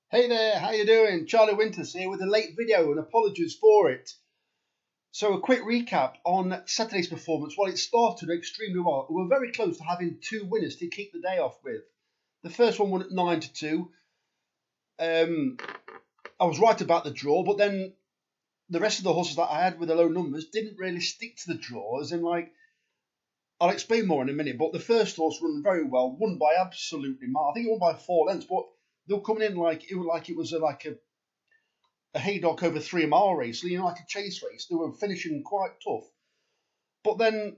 Hey there, how you doing? Charlie Winters here with a late video and apologies for it. So a quick recap on Saturday's performance. Well, it started extremely well. We were very close to having two winners to kick the day off with. The first one won at 9-2. I was right about the draw, but then the rest of the horses that I had with the low numbers didn't really stick to the draw, as in I'll explain more in a minute, but the first horse run very well, won by absolutely I think it won by 4 lengths, but they were coming in like it was a haydock over 3 mile race, like a chase race. They were finishing quite tough. But then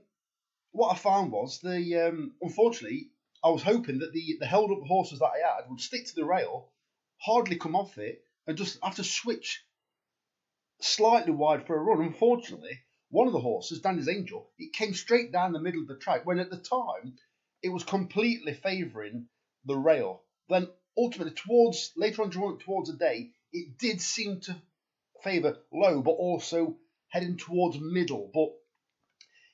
what I found was unfortunately, I was hoping that the held up horses that I had would stick to the rail, hardly come off it, and just have to switch slightly wide for a run. Unfortunately, one of the horses, Danny's Angel, it came straight down the middle of the track when at the time it was completely favouring the rail. Then ultimately, later on towards the day, it did seem to favour low, but also heading towards middle. But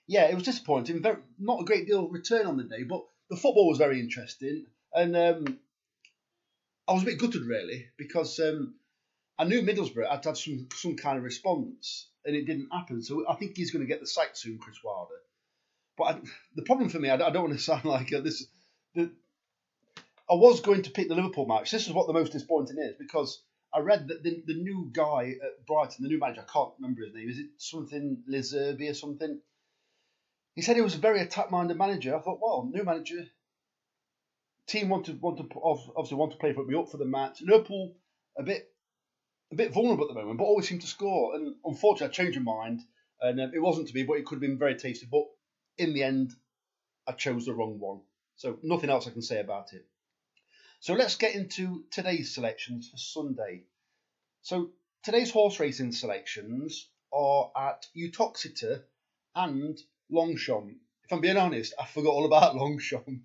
yeah, it was disappointing. Not a great deal of return on the day, but the football was very interesting, and I was a bit gutted really because I knew Middlesbrough had to have some kind of response, and it didn't happen. So I think he's going to get the sack soon, Chris Wilder. But the problem for me, I don't want to sound like this. I was going to pick the Liverpool match. This is what the most disappointing is, because I read that the new guy at Brighton, the new manager, I can't remember his name. Is it something Lizerby or something? He said he was a very attack-minded manager. I thought, well, new manager, team want to obviously want to play me up for the match. Liverpool a bit vulnerable at the moment, but always seem to score. And unfortunately, I changed my mind, and it wasn't to be, but it could have been very tasty. But in the end, I chose the wrong one. So nothing else I can say about it. So let's get into today's selections for Sunday. So today's horse racing selections are at Uttoxeter and Longchamp. If I'm being honest, I forgot all about Longchamp.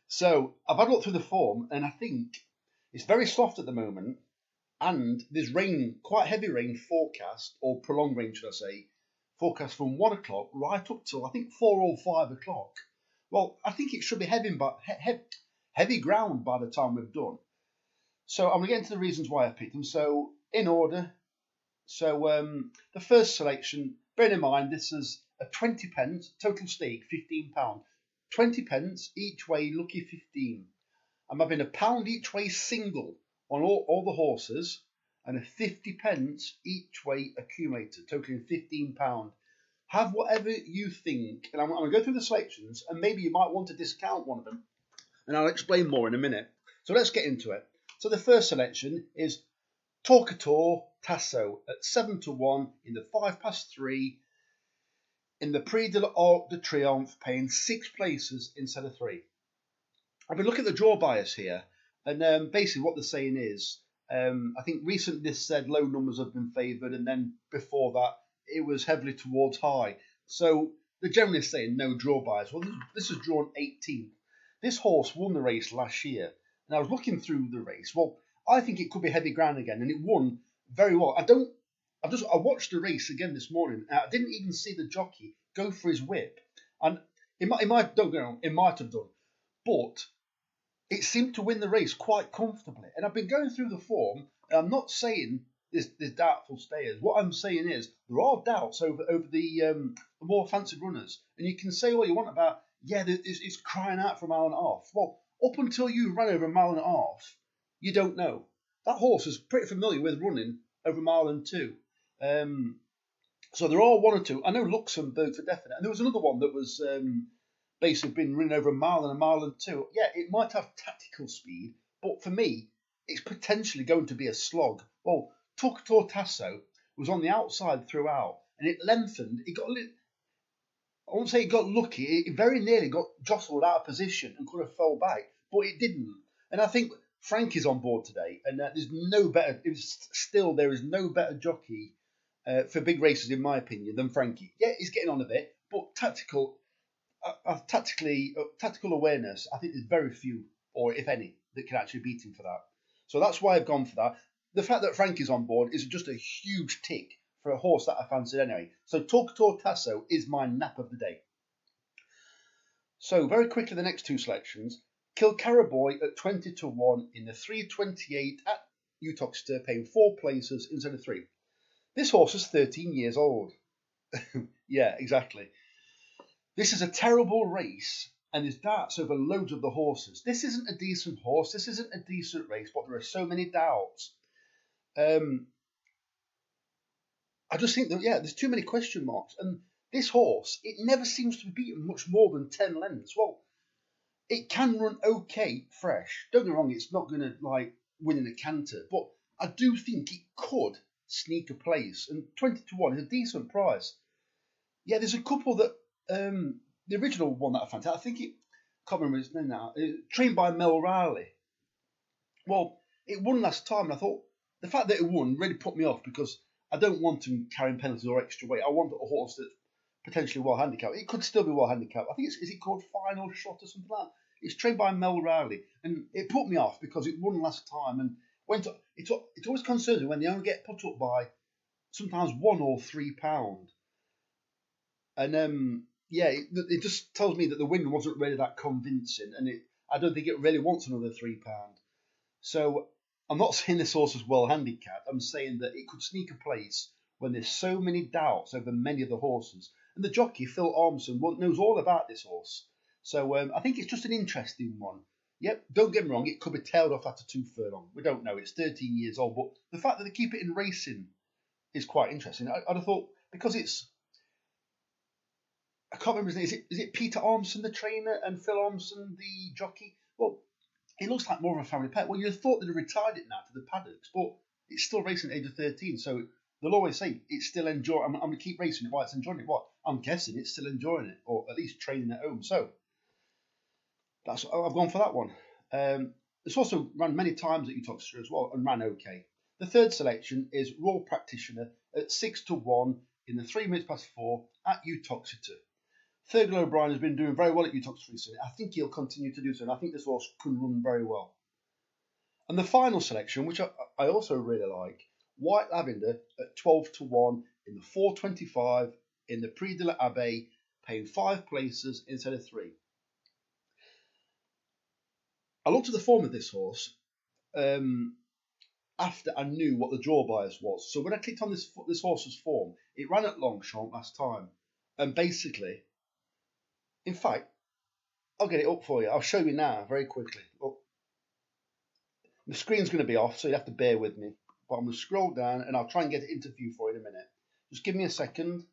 So I've had a look through the form, and I think it's very soft at the moment. And there's rain, quite heavy rain forecast, or prolonged rain, should I say, forecast from 1 o'clock right up till I think 4 or 5 o'clock. Well, I think it should be heavy ground by the time we've done. So I'm going to get into the reasons why I picked them. So in order. So the first selection, bearing in mind this is a 20 pence, total stake £15. 20 pence each way, lucky 15. I'm having £1 each way single on all the horses, and a 50 pence each way accumulator, totaling £15. Have whatever you think, and I'm going to go through the selections, and maybe you might want to discount one of them, and I'll explain more in a minute. So let's get into it. So the first selection is Torquator Tasso at 7-1 in the 5-3 in the Prix de l'Arc de Triomphe, paying 6 places instead of 3. I've been looking at the draw bias here, and basically what they're saying is, I think recently this said low numbers have been favoured, and then before that it was heavily towards high. So they're generally saying no draw bias. Well, this is drawn 18th. This horse won the race last year, and I was looking through the race. Well, I think it could be heavy ground again, and it won very well. I watched the race again this morning. I didn't even see the jockey go for his whip, and it might have done, but it seemed to win the race quite comfortably. And I've been going through the form, and I'm not saying there's doubtful stayers. What I'm saying is there are doubts over the more fancied runners. And you can say what you want about, it's crying out for a mile and a half. Well, up until you ran over a mile and a half, you don't know. That horse is pretty familiar with running over a mile and 2. So there are 1 or 2. I know Luxembourg for definite. And there was another one that was basically been running over a mile and 2. Yeah, it might have tactical speed, but for me, it's potentially going to be a slog. Well, Torquator Tasso was on the outside throughout, and it lengthened. It got a little, I won't say it got lucky. It very nearly got jostled out of position and could have fell back, but it didn't. And I think Frankie's on board today, and there is no better jockey for big races, in my opinion, than Frankie. Yeah, he's getting on a bit, but tactical awareness, I think there's very few, or if any, that can actually beat him for that. So that's why I've gone for that. The fact that Frankie's on board is just a huge tick for a horse that I fancied anyway. So Torquator Tasso is my nap of the day. So very quickly, the next two selections. Kilcaraboy at 20-1 in the 3:28 at Uttoxeter, paying 4 places instead of 3. This horse is 13 years old. Yeah, exactly. This is a terrible race, and there's doubts over loads of the horses. This isn't a decent horse. This isn't a decent race, but there are so many doubts. I just think that, there's too many question marks. And this horse, it never seems to be beaten much more than 10 lengths. Well, it can run okay fresh. Don't get me wrong, it's not going to win in a canter, but I do think it could sneak a place. And 20 to 1 is a decent price. Yeah, there's a couple that the original one that I found out, I can't remember his name now. Trained by Mel Riley. Well, it won last time, and I thought the fact that it won really put me off because I don't want him carrying penalties or extra weight. I want a horse that's potentially well handicapped. It could still be well handicapped. I think is it called Final Shot or something like that? It's trained by Mel Riley, and it put me off because it won last time and went up. It always concerns me when they only get put up by sometimes £1 or £3, and it just tells me that the win wasn't really that convincing, and I don't think it really wants another £3. So I'm not saying this horse is well handicapped. I'm saying that it could sneak a place when there's so many doubts over many of the horses. And the jockey, Phil Armstrong, knows all about this horse. So I think it's just an interesting one. Yep, don't get me wrong, it could be tailed off after 2 furlong. We don't know. It's 13 years old. But the fact that they keep it in racing is quite interesting. I'd have thought, because I can't remember his name. Is it Peter Armstrong, the trainer, and Phil Armstrong, the jockey? Well, it looks like more of a family pet. Well, you'd have thought they'd have retired it now to the paddocks, but it's still racing at the age of 13. So they'll always say it's still enjoying. I'm going to keep racing it while it's enjoying it. What? I'm guessing it's still enjoying it, or at least training at home. So I've gone for that one. It's also run many times at Uttoxeter as well and ran okay. The third selection is Royal Practitioner at 6 to 1 in the 3 minutes past 4 at Uttoxeter. Fergal O'Brien has been doing very well at Uttoxeter recently. I think he'll continue to do so, and I think this horse can run very well. And the final selection, which I also really like, White Lavender at 12 to 1 in the 4.25 in the Prix de l'Abbaye, paying 5 places instead of 3. I looked at the form of this horse after I knew what the draw bias was. So when I clicked on this horse's form, it ran at Longchamp last time. And basically, in fact, I'll get it up for you. I'll show you now very quickly. Oh, the screen's going to be off, so you have to bear with me. But I'm going to scroll down and I'll try and get an interview for you in a minute. Just give me a second.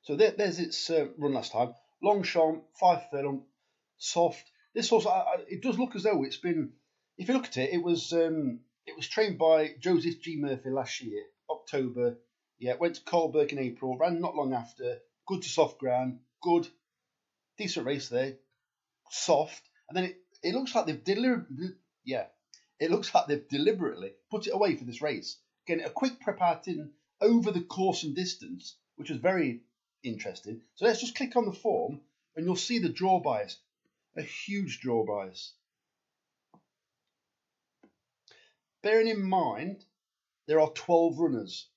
So there's its run last time. Longchamp, 5 furlong, soft. This horse, it does look as though it's been. If you look at it, it was trained by Joseph G. Murphy last year, October. Yeah, went to Colberg in April. Ran not long after. Good to soft ground. Good, decent race there. Soft, and then it looks like they've deliberately put it away for this race. Getting a quick prep out in over the course and distance, which was very interesting. So let's just click on the form and you'll see the draw bias, a huge draw bias. Bearing in mind, there are 12 runners.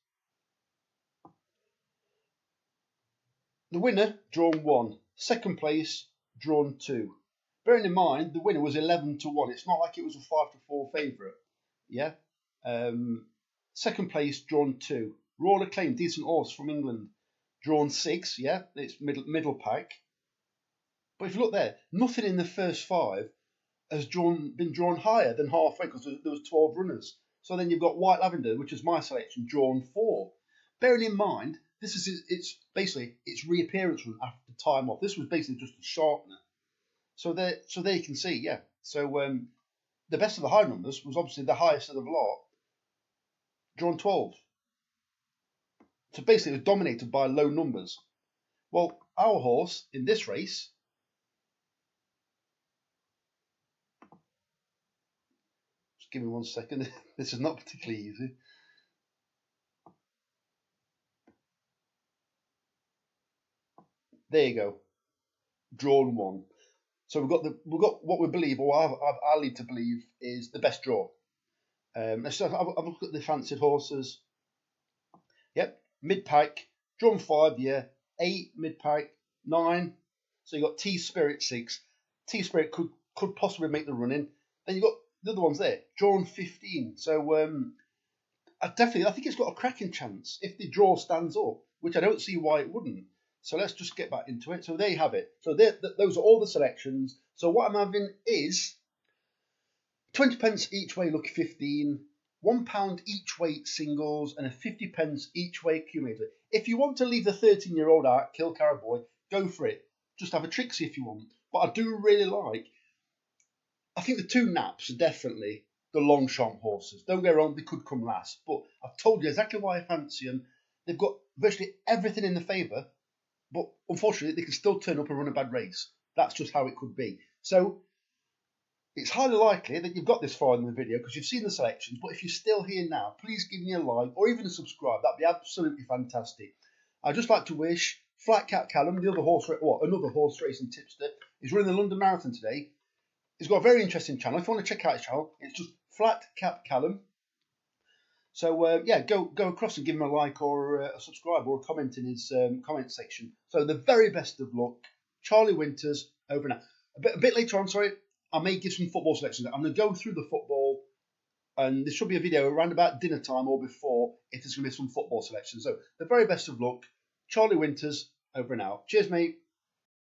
The winner, drawn 1. Second place, drawn 2. Bearing in mind, the winner was 11 to 1. It's not like it was a 5 to 4 favourite. Yeah. Second place, drawn 2. Royal Acclaim, decent horse from England. Drawn 6, yeah, it's middle pack. But if you look there, nothing in the first 5 has been drawn higher than halfway because there was 12 runners. So then you've got White Lavender, which is my selection, drawn 4. Bearing in mind, this is basically its reappearance run after time off. This was basically just a sharpener. So there you can see, yeah. So the best of the high numbers was obviously the highest of the lot, drawn 12. So basically, it was dominated by low numbers. Well, our horse in this race, just give me 1 second. This is not particularly easy. There you go, drawn 1. So we've got what we believe, or I lead to believe, is the best draw. Let's have a look at the fancied horses. Yep, mid-pack, drawn 5, yeah, 8 mid-pack, 9. So you got T-Spirit 6. T-Spirit could possibly make the run-in. Then you got the other ones there, drawn 15. So I think it's got a cracking chance if the draw stands up, which I don't see why it wouldn't. So let's just get back into it. So there you have it. So those are all the selections. So what I'm having is 20 pence each way lucky 15, £1 each way singles, and a 50 pence each way accumulator. If you want to leave the 13-year-old out, kill Cowboy, go for it. Just have a Trixie if you want. But I do really like, I think the two naps are definitely the Longchamp horses. Don't get me wrong, they could come last, but I've told you exactly why I fancy them. They've got virtually everything in the favour, but unfortunately they can still turn up and run a bad race. That's just how it could be. So it's highly likely that you've got this far in the video because you've seen the selections, but if you're still here now, please give me a like or even a subscribe. That'd be absolutely fantastic. I'd just like to wish Flat Cap Callum, another horse racing tipster, is running the London Marathon today. He's got a very interesting channel. If you want to check out his channel, it's just Flat Cap Callum. So yeah, go across and give him a like or a subscribe or a comment in his comment section. So the very best of luck, Charlie Winters, over now. A bit later on, sorry, I may give some football selections. I'm going to go through the football, and there should be a video around about dinner time or before if there's going to be some football selections. So the very best of luck, Charlie Winters, over and out. Cheers, mate.